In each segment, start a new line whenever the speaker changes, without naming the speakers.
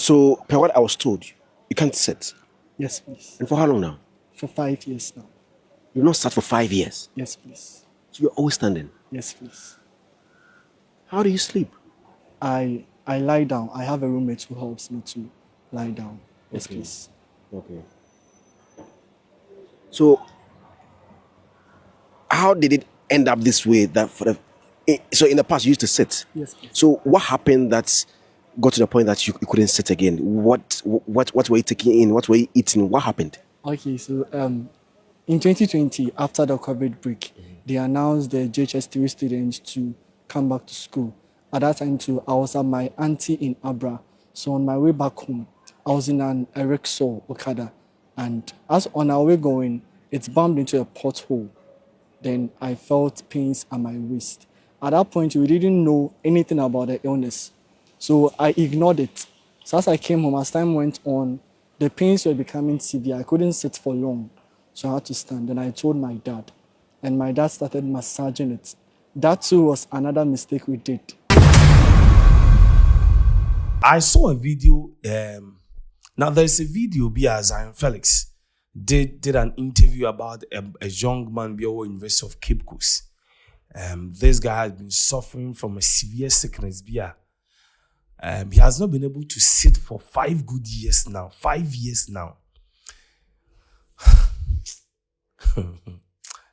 So, per what I was told, you can't sit.
Yes, please.
And for how long now?
For 5 years now.
You've not sat for 5 years.
Yes, please.
So you're always standing.
Yes, please.
How do you sleep?
I lie down. I have a roommate who helps me to lie down. Yes,
Okay.
please.
Okay. So, how did it end up this way? So in the past you used to sit.
Yes, please.
So what happened that got to the point that you couldn't sit again? What were you taking in? What were you eating? What happened?
Okay, so in 2020, after the COVID break, they announced the JHS3 students to come back to school. At that time too, I was at my auntie in Abra. So on my way back home, I was in an Ericsson Okada. And as on our way going, it bumped into a pothole. Then I felt pains at my waist. At that point, we didn't know anything about the illness. So I ignored it. So as I came home, as time went on, the pains were becoming severe. I couldn't sit for long. So I had to stand. Then I told my dad. And my dad started massaging it. That too was another mistake we did.
I saw a video. Now there's a video via Zion Felix did an interview about a young man via University of Cape Coast. This guy has been suffering from a severe sickness via. He has not been able to sit for 5 good years now. 5 years now.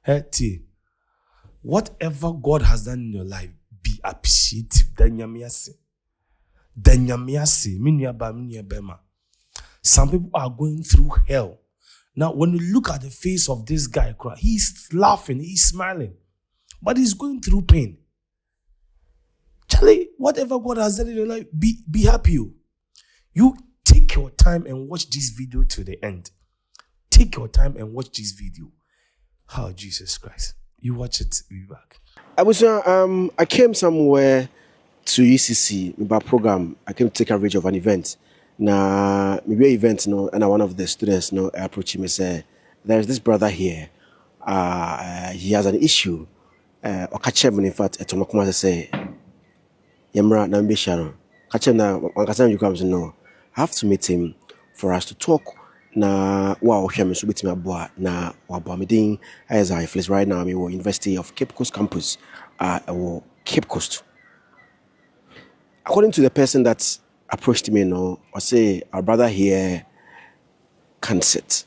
Hey, T, whatever God has done in your life, be appreciative. Some people are going through hell. Now, when you look at the face of this guy, he's laughing, he's smiling, but he's going through pain. Charlie, whatever God has done in your life, be happy. You take your time and watch this video to the end. Take your time and watch this video. Oh, Jesus Christ. You watch it, we'll be back.
I came somewhere to UCC, my program. I came to take coverage of an event. Now, maybe an event, and one of the students, approached me and said, there's this brother here. He has an issue. Or catch him, in fact, at Tomakuma say, Yamra Nambi Sharon. Catch him now, one time you come to know. I have to meet him for us to talk. Na wow, him so bit me aboa na wabo meeting as I feel right now. Me University of Cape Coast campus, Cape Coast. According to the person that approached me, I say our brother here can't sit.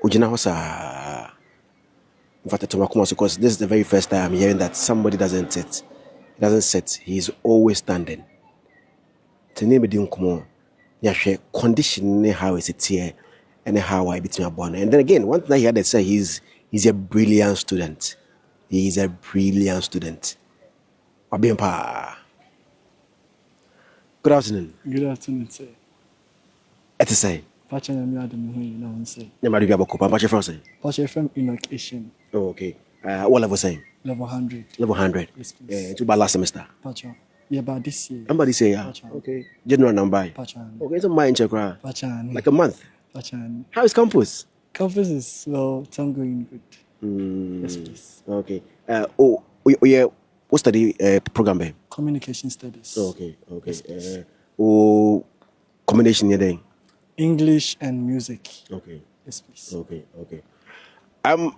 Ujina hosa. In fact, because this is the very first time I'm hearing that somebody doesn't sit. He doesn't sit. He's always standing. Tene me di nkomo. Yeah, condition how is it here and how I beat my born. And then again, one thing I heard they say he's a brilliant student. He is a brilliant student. Abimpa. Good afternoon.
Good afternoon, sir.
Ete say.
Pacha na mi adam hu na won say.
Nyama do biabo ko pa pache from say.
Pacha from Enoch Asian.
Oh, okay. What level saying?
Level 100.
Level 100.
Yes, please.
To by last semester.
Pacha. Yeah, but this year.
Somebody say yeah.
Pacha.
Okay. General number.
Pacha.
Okay, so my check right.
Pacha.
Like a month.
Pacha.
How is campus?
Campus is well, it's ongoing good. Yes, please.
Okay. Yeah. What study program be?
Communication studies.
Oh, okay.
Yes, please.
Combination here.
English and music.
Okay.
Yes, please.
Okay.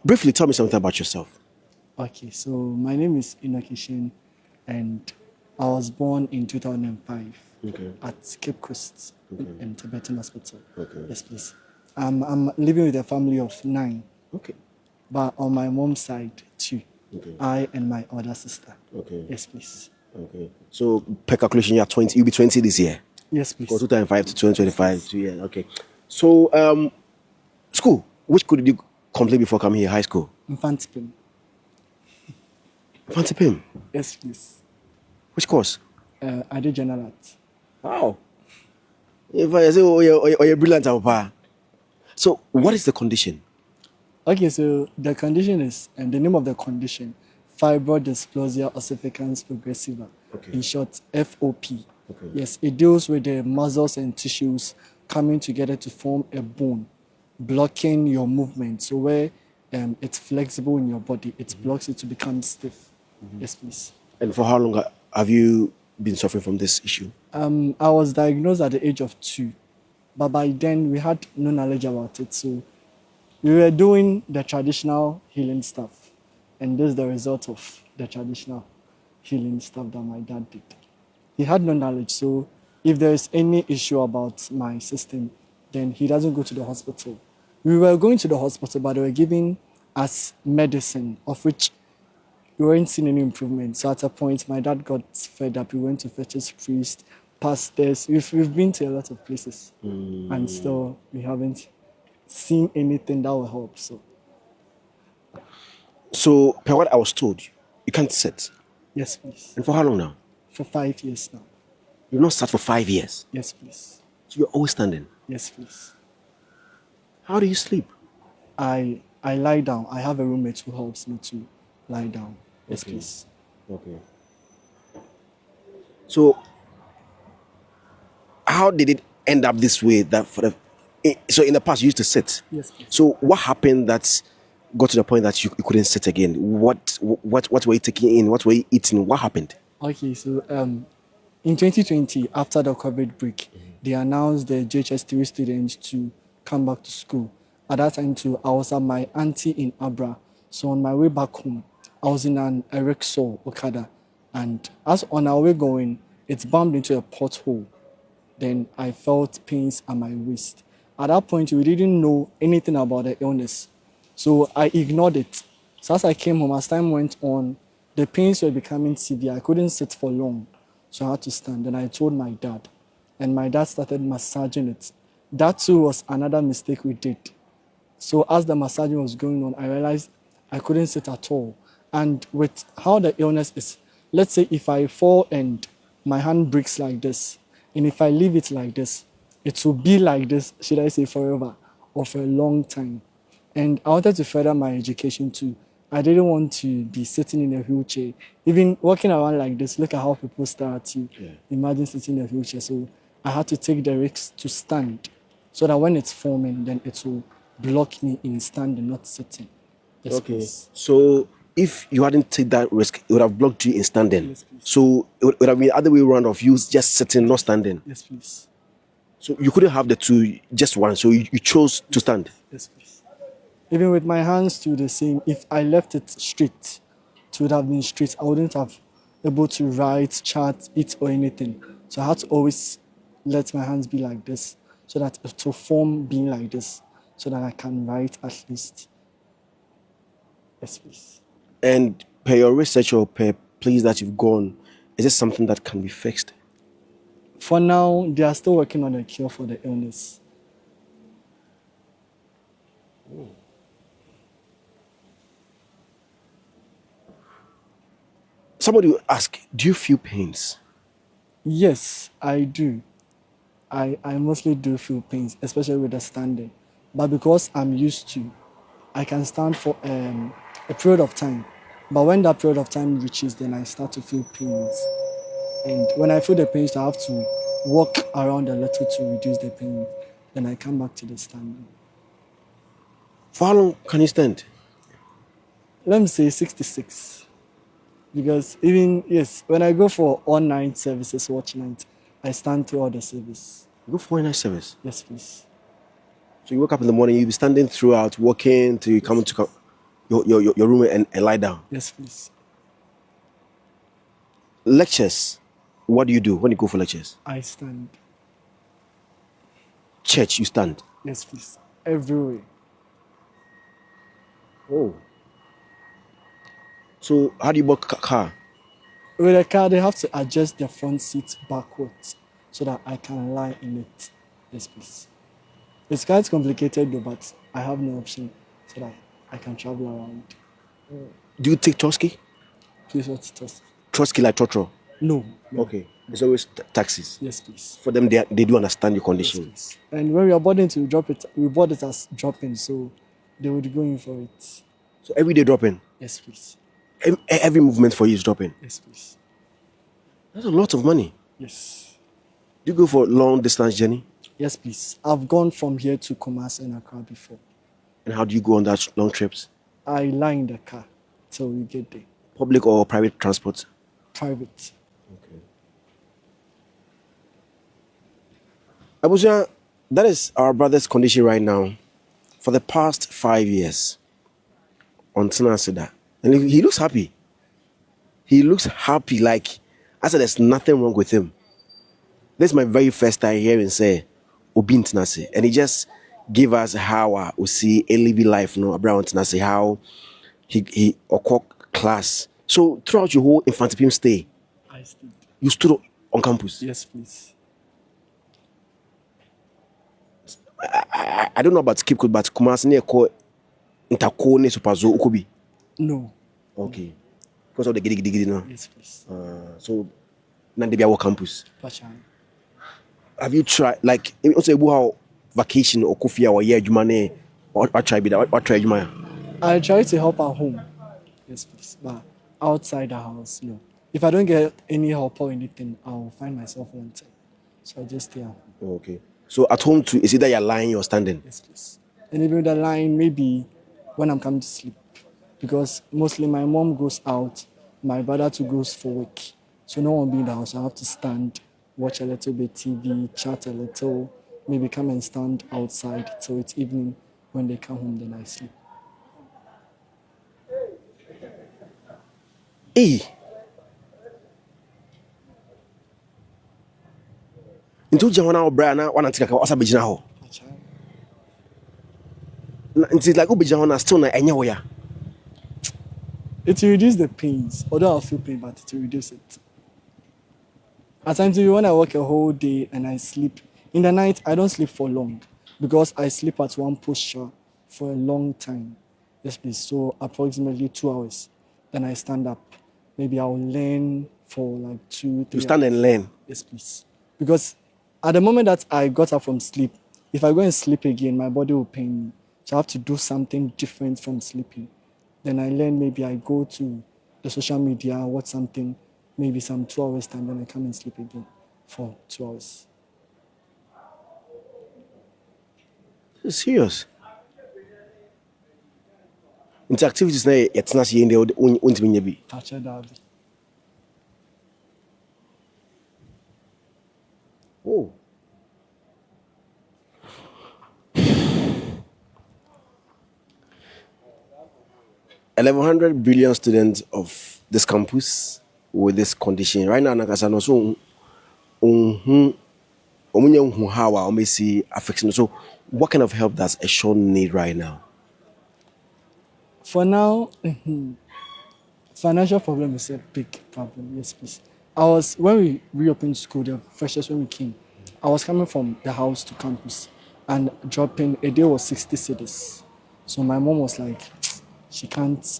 Briefly tell me something about yourself.
Okay, so my name is Enoch Asian, and I was born in 2005 at Cape Coast in Tibetan Hospital.
Okay.
Yes, please. I'm living with a family of 9.
Okay.
But on my mom's side, 2.
Okay.
I and my other sister.
Okay.
Yes, please.
Okay. So per calculation, you're 20. You'll be 20 this year.
Yes, please.
From 2005 to 2025. 2 years. Okay. So school. Which school did you complete before coming here? High school.
Infantipim.
Infantipim.
Yes, please.
Which course?
I did general art.
Wow. If I say, you're brilliant, Papa. So, what is the condition?
Okay, so the condition is, and the name of the condition, fibrodysplasia ossificans progressiva.
Okay.
In short, FOP.
Okay.
Yes, it deals with the muscles and tissues coming together to form a bone, blocking your movement. So where it's flexible in your body, it blocks it to become stiff. Yes, please.
And for how long have you been suffering from this issue?
I was diagnosed at the age of 2, but by then we had no knowledge about it. So we were doing the traditional healing stuff, and this is the result of the traditional healing stuff that my dad did. He had no knowledge, so if there is any issue about my system, then he doesn't go to the hospital. We were going to the hospital, but they were giving us medicine, of which we weren't seeing any improvement. So at a point, my dad got fed up. We went to fetch his priest, pastors. We've been to a lot of places, and still we haven't seen anything that will help.
So, per what I was told, you can't sit.
Yes, please.
And for how long now?
For 5 years now.
You've not sat for 5 years.
Yes, please.
So you're always standing.
Yes, please.
How do you sleep?
I lie down. I have a roommate who helps me to lie down. Yes, please.
Okay. So, how did it end up this way? So in the past you used to sit.
Yes, please.
So what happened that got to the point that you couldn't sit again? What were you taking in? What were you eating? What happened?
Okay, so in 2020, after the COVID break, they announced the JHS3 students to come back to school. At that time, too, I was at my auntie in Abra. So on my way back home, I was in an Ericsson Okada. And as on our way going, it bumped into a pothole. Then I felt pains at my waist. At that point, we didn't know anything about the illness. So I ignored it. So as I came home, as time went on, the pains were becoming severe. I couldn't sit for long. So I had to stand. Then I told my dad. And my dad started massaging it. That too was another mistake we did. So as the massaging was going on, I realized I couldn't sit at all. And with how the illness is, let's say if I fall and my hand breaks like this, and if I leave it like this, it will be like this, should I say forever, or for a long time. And I wanted to further my education too. I didn't want to be sitting in a wheelchair. Even walking around like this, look at how people stare at you. Yeah. Imagine sitting in a wheelchair. So I had to take the risk to stand so that when it's forming, then it will block me in standing, not sitting. Yes,
Okay.
please.
So if you hadn't taken that risk, it would have blocked you in standing.
Yes, please.
So it would have been the other way around of you just sitting, not standing.
Yes, please.
So you couldn't have the two, just one. So you chose to stand.
Yes, please. Even with my hands to the same, if I left it straight, it would have been straight. I wouldn't have able to write, chat, eat, or anything. So I had to always let my hands be like this, so that it will form being like this, so that I can write at least. Yes, please.
And per your research or per place that you've gone, is this something that can be fixed?
For now, they are still working on a cure for the illness.
Somebody will ask, do you feel pains?
Yes, I do. I mostly do feel pains, especially with the standing. But because I'm used to, I can stand for a period of time. But when that period of time reaches, then I start to feel pains. And when I feel the pains, I have to walk around a little to reduce the pain. Then I come back to the standing.
For how long can you stand?
Let me say 66. Because even, yes, when I go for all night services, watch night, I stand through all the service.
You go for a night service.
Yes, please.
So you wake up in the morning, you'll be standing throughout, walking till you come into your room and lie down.
Yes, please.
Lectures, what do you do when you go for lectures?
I stand.
Church, you stand.
Yes, please. Everywhere.
Oh. So how do you book car?
With a car, they have to adjust the front seat backwards so that I can lie in it. Yes, please. It's quite complicated though, but I have no option so that I can travel around.
Do you take Trotsky?
Please, what's it?
Trotsky like Trotro?
No.
Okay. It's always taxis.
Yes, please.
For them, they do understand your
Yes,
condition.
please. And when we are boarding to drop it, we board it as dropping, so they would go in for it.
So every day dropping?
Yes, please.
Every movement for you is dropping?
Yes, please.
That's a lot of money.
Yes.
Do you go for long distance journey?
Yes, please. I've gone from here to Kumasi and Accra before.
And how do you go on that long trips?
I lie in the car till we get there.
Public or private transport?
Private.
Okay. Abuja, that is our brother's condition right now. For the past 5 years, on Tinasida, and he looks happy. He looks happy, like I said, there's nothing wrong with him. This is my very first time hearing say Obi Tinase, and he just gave us how we see a living life, no, Abraham Tinase, how he class. So throughout your whole infantile stay,
I stood.
you stood on campus.
Yes, please.
I don't know about Cape Coast, but Kumasi near call Intercone Superzo Ukubi.
No.
Okay. Because of the giddy now.
Yes, please.
So Nandibia campus.
Pachan.
Have you tried, like, also how vacation or coffee or year jumane or try be that, what try jumaya?
I try to help at home. Yes, please. But outside the house, no. If I don't get any help or anything, I'll find myself wanting. So I just stay at home.
Okay. So at home too, is it that you're lying or standing?
Yes, please. And even the line, maybe when I'm coming to sleep. Because mostly my mom goes out, my brother too goes for work. So no one be in the house. I have to stand, watch a little bit TV, chat a little, maybe come and stand outside till it's evening. When they come home, then I sleep.
Eh. Into Jawana or Brianna, one antique or Sabijana. It's like Ubijana still not anywhere.
It will reduce the pains, although I'll feel pain, but it will reduce it. At times, when I work a whole day and I sleep, in the night, I don't sleep for long because I sleep at one posture for a long time. Yes, please. So approximately 2 hours. Then I stand up. Maybe I'll learn for like 2, 3
You stand
hours.
and learn.
Yes, please. Because at the moment that I got up from sleep, if I go and sleep again, my body will pain me. So I have to do something different from sleeping. Then I learn, maybe I go to the social media, watch something, maybe some 2 hours time, then I come and sleep again for 2 hours.
It's serious. Into activities na it's not in the unti be.
Pacha Dabi.
Oh. $1,100 billion students of this campus with this condition. Right now, Nakasano, so how see affection. So, what kind of help does a Sean need right now?
For now, financial problem is a big problem. Yes, please. When we reopened school, the freshest when we came, I was coming from the house to campus and dropping, a day was 60 cedis. So my mom was like, she can't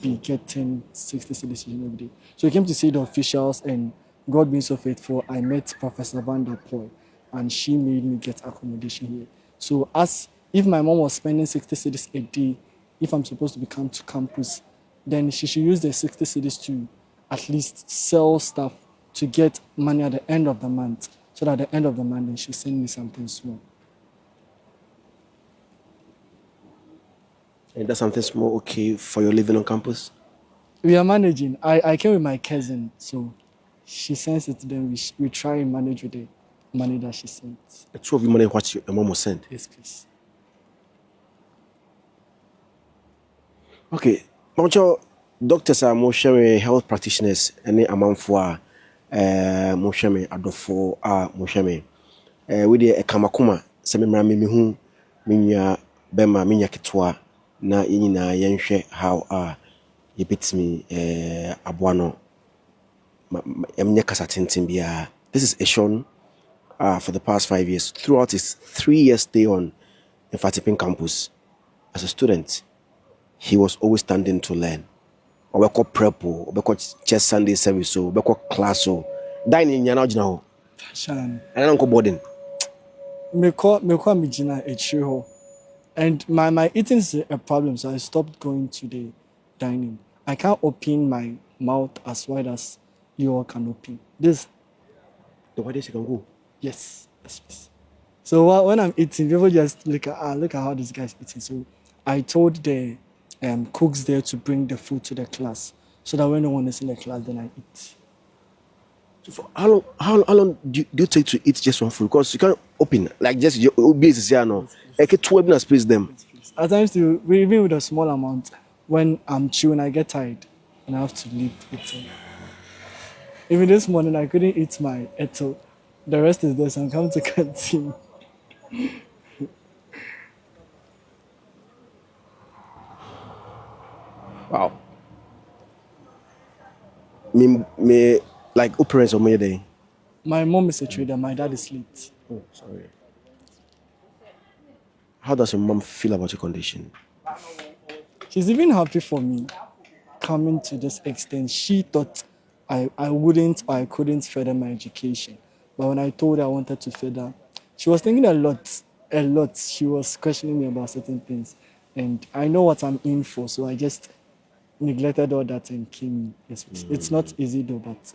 be getting 60 cedis every day. So we came to see the officials, and God being so faithful, I met Professor Van der Poel, and she made me get accommodation here. So if my mom was spending 60 cedis a day, if I'm supposed to come to campus, then she should use the 60 cedis to at least sell stuff to get money at the end of the month. So that at the end of the month, then she send me something small.
And that's something small, okay, for your living on campus?
We are managing. I came with my cousin, so she sends it, then we try and manage with the money that she sends.
The two of you manage what your mom was sent?
Yes, please.
Okay. Moncho, doctors are more sharing health practitioners and a man for more sharing adofo more sharing. We did a kamakuma, semimra mihu, minya bema, minya kitwa, na yina yenshe how you beat me abuano. Emnya kasatintin biya. This is Eshon for the past 5 years. Throughout his 3 years stay on Infantipin campus as a student, he was always standing to learn. Or we call prep, or we call chest Sunday service, or we call class, or dining yana now.
Shan.
And I don't go boarding.
Me call me Gina a chiho. And my eating is a problem, so I stopped going to the dining. I can't open my mouth as wide as you all can open. This.
The widest you can go.
Yes. Yes. So when I'm eating, people just look at how this guy's eating. So I told the cooks there to bring the food to the class, so that when no one is in the class, then I eat.
How long do you take to eat just one food? Because you can't open like just your base here no. I can 12 space them.
At times, too, even with a small amount, when I'm chewing, I get tired and I have to leave eating. Even this morning, I couldn't eat my eto. The rest is there, so I'm coming to canteen.
Wow. Me like who parents on my day.
My mom is a trader, my dad is late.
Oh, sorry. How does your mom feel about your condition?
She's even happy for me coming to this extent. She thought I wouldn't or I couldn't further my education. But when I told her I wanted to further, she was thinking a lot. She was questioning me about certain things. And I know what I'm in for, so I just neglected all that and came in. It's not easy though, but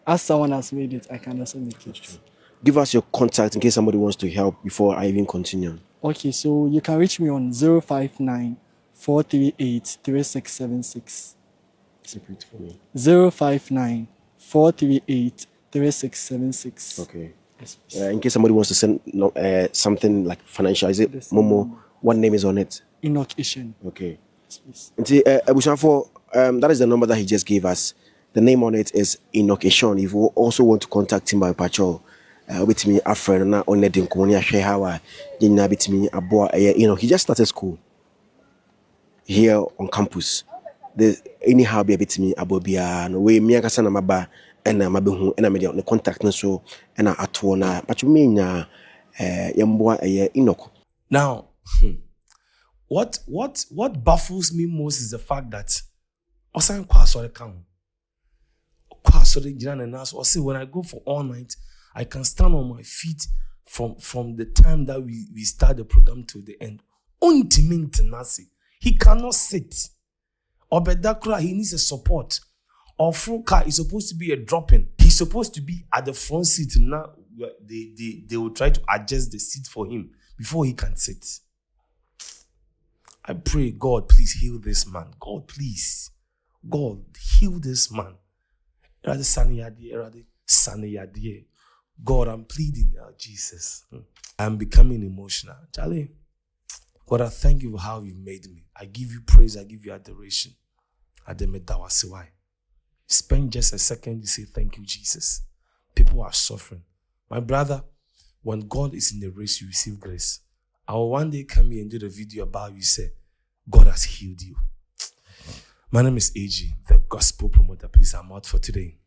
as someone has made it, I can also make it.
Give us your contact in case somebody wants to help before I even continue.
Okay, so you can reach me on 059 438 3676.
Separate for me.
059 438 3676.
Okay.
Yes, please.
In case somebody wants to send something like financial, is it
This
Momo? What name is on it?
Enoch Ishin.
Okay.
Yes, please.
That is the number that he just gave us. The name on it is Enoch Ishon. If you also want to contact him by patrol, with me a friend na on the Nkomonia Shehawa, Jina bit me a boy, he just started school here on campus. The anyhow be a bit me a bobia, no way, me a casana maba, and a mabu, and a media on the contact no so, and a atona, but you mean Yamboa a Enoch.
Now, what baffles me most is the fact that Osan Kwasore come. Kwasore Jiran and us, or say when I go for all night, I can stand on my feet from the time that we start the program to the end. He cannot sit. Obedakura, he needs a support. Or Fruka is supposed to be a drop-in. He's supposed to be at the front seat. Now they will try to adjust the seat for him before he can sit. I pray, God, please heal this man. God, please. God, heal this man. God, I'm pleading now, Jesus. I'm becoming emotional. Charlie, God, I thank you for how you made me. I give you praise. I give you adoration. Spend just a second to say thank you, Jesus. People are suffering. My brother, when God is in the race, you receive grace. I will one day come here and do the video about you say, God has healed you. My name is AG, the gospel promoter. Please, I'm out for today.